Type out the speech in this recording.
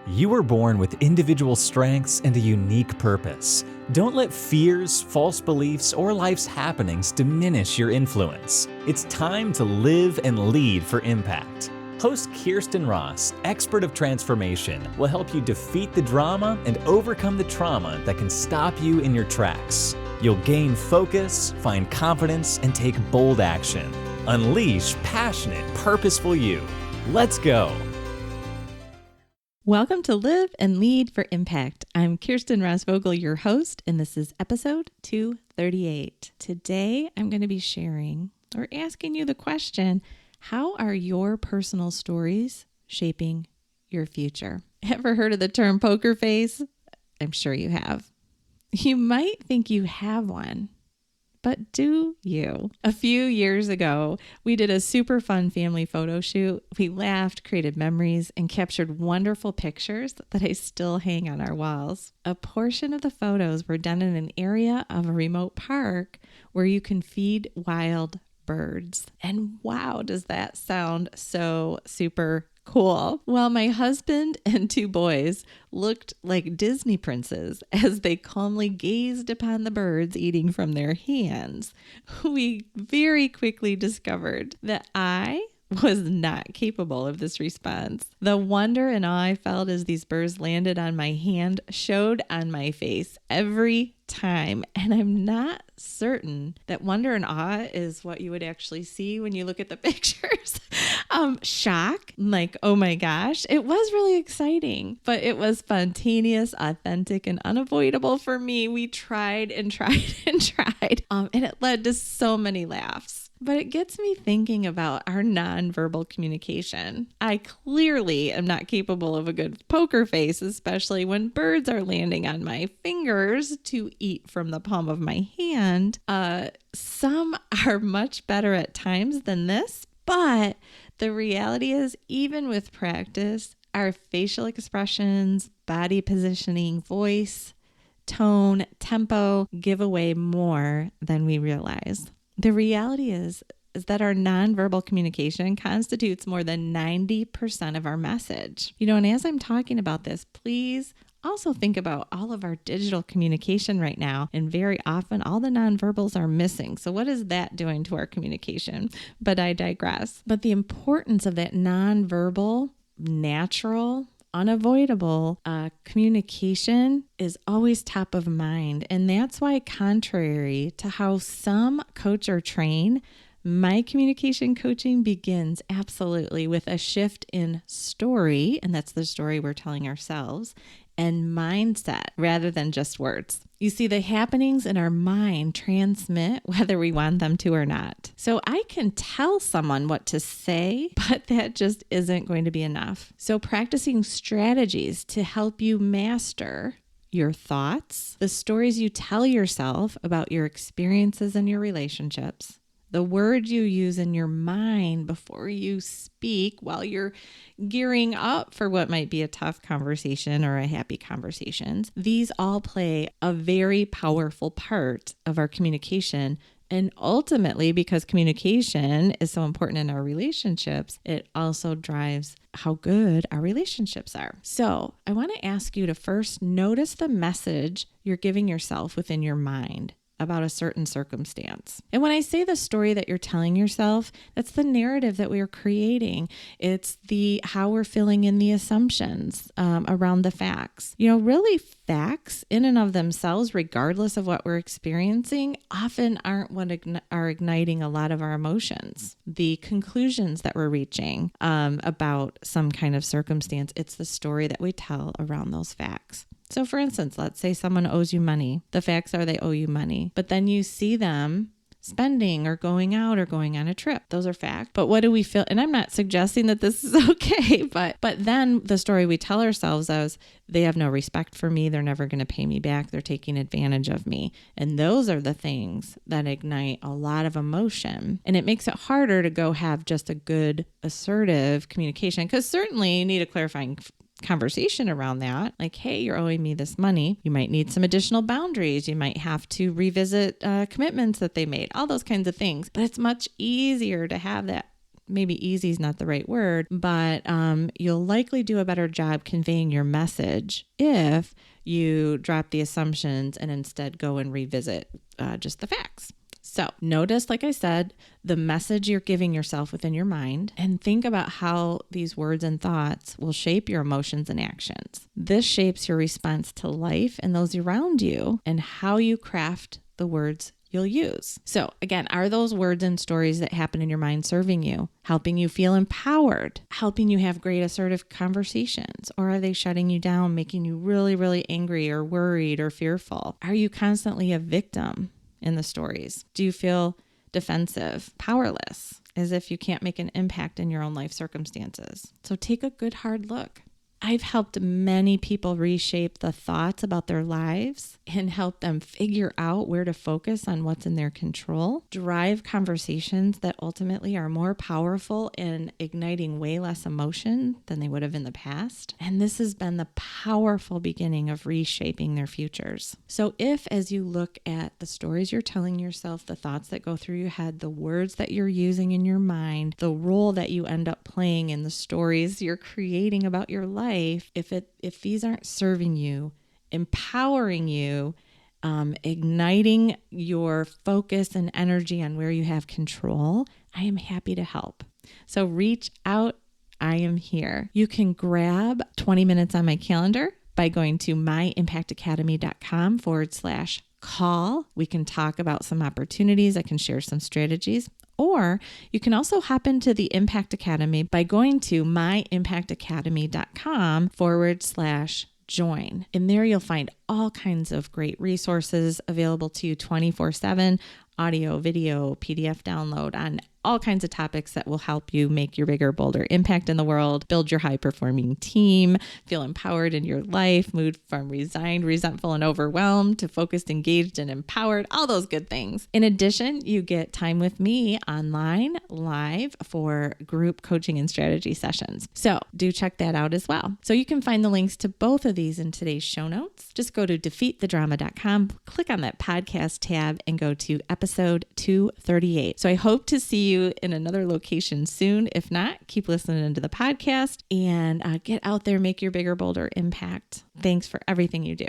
You were born with individual strengths and a unique purpose. Don't let fears, false beliefs, or life's happenings diminish your influence. It's time to live and lead for impact. Host Kirsten Ross, expert of transformation, will help you defeat the drama and overcome the trauma that can stop you in your tracks. You'll gain focus, find confidence, and take bold action. Unleash passionate, purposeful you. Let's go. Welcome to Live and Lead for Impact. I'm Kirsten Ross-Vogel, your host, and this is episode 238. Today, I'm going to be sharing or asking you the question, how are your personal stories shaping your future? Ever heard of the term poker face? I'm sure you have. You might think you have one, but do you? A few years ago, we did a super fun family photo shoot. We laughed, created memories, and captured wonderful pictures that I still hang on our walls. A portion of the photos were done in an area of a remote park where you can feed wild birds. And wow, does that sound so super cool. Well, my husband and two boys looked like Disney princes as they calmly gazed upon the birds eating from their hands. We very quickly discovered that I was not capable of this response. The wonder and awe I felt as these birds landed on my hand showed on my face every time. And I'm not certain that wonder and awe is what you would actually see when you look at the pictures. Shock, like, oh my gosh, it was really exciting, but it was spontaneous, authentic, and unavoidable for me. We tried and tried and tried, and it led to so many laughs. But it gets me thinking about our nonverbal communication. I clearly am not capable of a good poker face, especially when birds are landing on my fingers to eat from the palm of my hand. Some are much better at times than this, but the reality is, even with practice, our facial expressions, body positioning, voice, tone, tempo give away more than we realize. The reality is that our nonverbal communication constitutes more than 90% of our message. And as I'm talking about this, please also think about all of our digital communication right now. And very often all the nonverbals are missing. So what is that doing to our communication? But I digress. But the importance of that nonverbal, natural, unavoidable communication is always top of mind. And that's why, contrary to how some coach or train, my communication coaching begins absolutely with a shift in story, and that's the story we're telling ourselves, and mindset rather than just words. You see, the happenings in our mind transmit whether we want them to or not. So I can tell someone what to say, but that just isn't going to be enough. So practicing strategies to help you master your thoughts, the stories you tell yourself about your experiences and your relationships, the words you use in your mind before you speak while you're gearing up for what might be a tough conversation or a happy conversation. These all play a very powerful part of our communication. And ultimately, because communication is so important in our relationships, it also drives how good our relationships are. So I want to ask you to first notice the message you're giving yourself within your mind about a certain circumstance. And when I say the story that you're telling yourself, that's the narrative that we are creating. It's how we're filling in the assumptions around the facts. Really facts in and of themselves, regardless of what we're experiencing, often aren't what are igniting a lot of our emotions. The conclusions that we're reaching about some kind of circumstance, it's the story that we tell around those facts. So for instance, let's say someone owes you money. The facts are they owe you money, but then you see them spending or going out or going on a trip. Those are facts. But what do we feel? And I'm not suggesting that this is okay, but then the story we tell ourselves is they have no respect for me. They're never going to pay me back. They're taking advantage of me. And those are the things that ignite a lot of emotion. And it makes it harder to go have just a good assertive communication, because certainly you need a clarifying conversation around that. Like, hey, you're owing me this money. You might need some additional boundaries. You might have to revisit commitments that they made, all those kinds of things. But it's much easier to have that maybe easy is not the right word, but you'll likely do a better job conveying your message if you drop the assumptions and instead go and revisit just the facts. So notice, like I said, the message you're giving yourself within your mind, and think about how these words and thoughts will shape your emotions and actions. This shapes your response to life and those around you and how you craft the words you'll use. So again, are those words and stories that happen in your mind serving you, helping you feel empowered, helping you have great assertive conversations, or are they shutting you down, making you really, really angry or worried or fearful? Are you constantly a victim in the stories? Do you feel defensive, powerless, as if you can't make an impact in your own life circumstances? So take a good hard look. I've helped many people reshape the thoughts about their lives and help them figure out where to focus on what's in their control, drive conversations that ultimately are more powerful in igniting way less emotion than they would have in the past. And this has been the powerful beginning of reshaping their futures. So if, as you look at the stories you're telling yourself, the thoughts that go through your head, the words that you're using in your mind, the role that you end up playing in the stories you're creating about your life, if these aren't serving you, empowering you, igniting your focus and energy on where you have control, I am happy to help. So reach out. I am here. You can grab 20 minutes on my calendar by going to myimpactacademy.com/call. We can talk about some opportunities. I can share some strategies. Or you can also hop into the Impact Academy by going to myimpactacademy.com/join. And there you'll find all kinds of great resources available to you 24/7, audio, video, PDF download on all kinds of topics that will help you make your bigger, bolder impact in the world, build your high-performing team, feel empowered in your life, move from resigned, resentful, and overwhelmed to focused, engaged, and empowered, all those good things. In addition, you get time with me online, live, for group coaching and strategy sessions. So do check that out as well. So you can find the links to both of these in today's show notes. Just go to defeatthedrama.com, click on that podcast tab, and go to episode 238. So I hope to see you in another location soon. If not, keep listening to the podcast and get out there, make your bigger, bolder impact. Thanks for everything you do.